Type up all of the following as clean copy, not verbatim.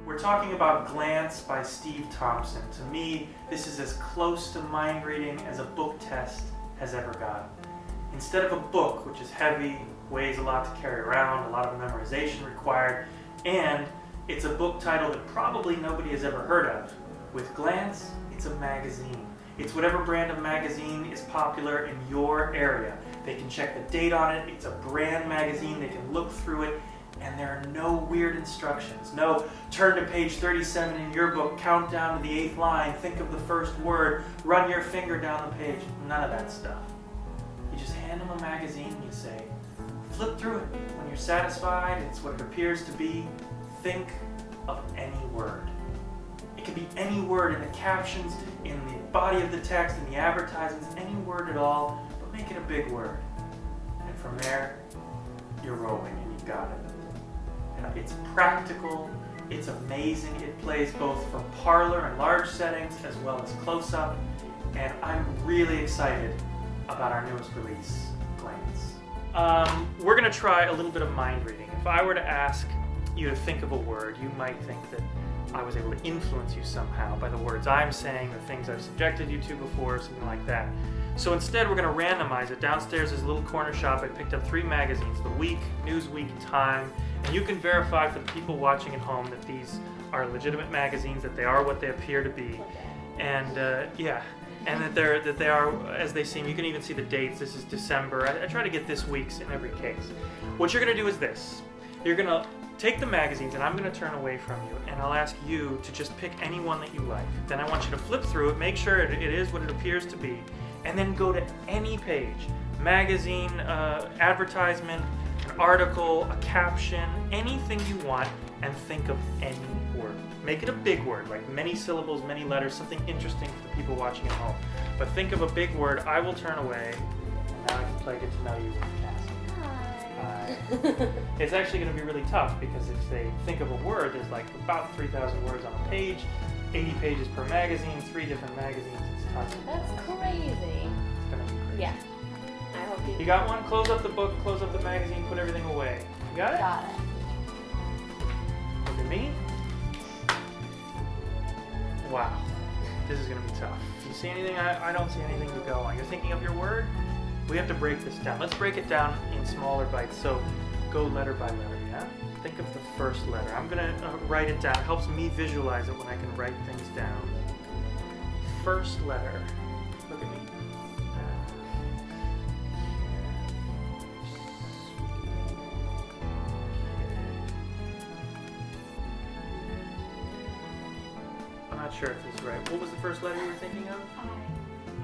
We're talking about Glance by Steve Thompson. To me, this is as close to mind reading as a book test has ever gotten. Instead of a book, which is heavy, weighs a lot to carry around, a lot of memorization required, and it's a book title that probably nobody has ever heard of. With Glance, it's a magazine. It's whatever brand of magazine is popular in your area. They can check the date on it, it's a brand magazine, they can look through it, and there are no weird instructions. No, turn to page 37 in your book, count down to the 8th line, think of the first word, run your finger down the page. None of that stuff. You just hand them a magazine and you say, flip through it. When you're satisfied, it's what it appears to be. Think of any word. It can be any word in the captions, in the body of the text, in the advertisements, any word at all, but make it a big word. And from there, you're rolling and you've got it. And it's practical, it's amazing. It plays both from parlor and large settings as well as close-up. And I'm really excited about our newest release, Glance. We're going to try a little bit of mind reading. If I were to ask you to think of a word, you might think that I was able to influence you somehow by the words I'm saying or things I've subjected you to before, something like that. So instead, we're going to randomize it. Downstairs is a little corner shop. I picked up 3 magazines, The Week, Newsweek, Time, and you can verify for the people watching at home that these are legitimate magazines, that they are what they appear to be, and and that they are as they seem. You can even see the dates. This is December. I try to get this week's in every case. What you're going to do is this. You're going to take the magazines, and I'm going to turn away from you, and I'll ask you to just pick any one that you like. Then I want you to flip through it, make sure it is what it appears to be, and then go to any page. Magazine, advertisement, an article, a caption, anything you want, and think of any word. Make it a big word, like many syllables, many letters, something interesting for the people watching at home. But think of a big word. I will turn away, and now I can play Get to Know You with Cassie. It's actually going to be really tough because if they think of a word, there's like about 3,000 words on a page, 80 pages per magazine, 3 different magazines. It's tons. That's crazy. It's going to be crazy. Yeah. I hope you. You got one? Close up the book, close up the magazine, put everything away. You got it? Got it. Look at me. Wow. This is going to be tough. Do you see anything? I don't see anything to go on. You're thinking of your word? We have to break this down. Let's break it down in smaller bites. So go letter by letter, yeah? Think of the first letter. I'm going to write it down. It helps me visualize it when I can write things down. First letter. Look at me. I'm not sure if this is right. What was the first letter you were thinking of?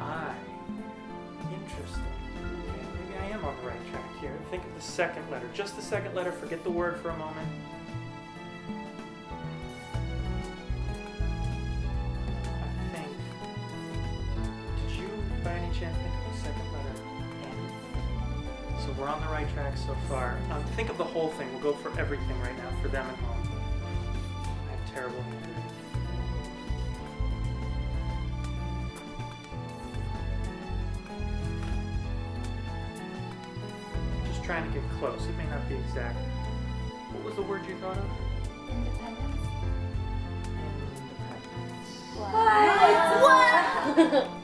I. Interesting. Okay, maybe I am on the right track here. Think of the second letter. Just the second letter. Forget the word for a moment. I think. Did you, by any chance, think of the second letter? N. So we're on the right track so far. Think of the whole thing. We'll go for everything right now for them at home. I have terrible handwriting. Trying to get close. It may not be exact. What was the word you thought of? Independence. Independence. What?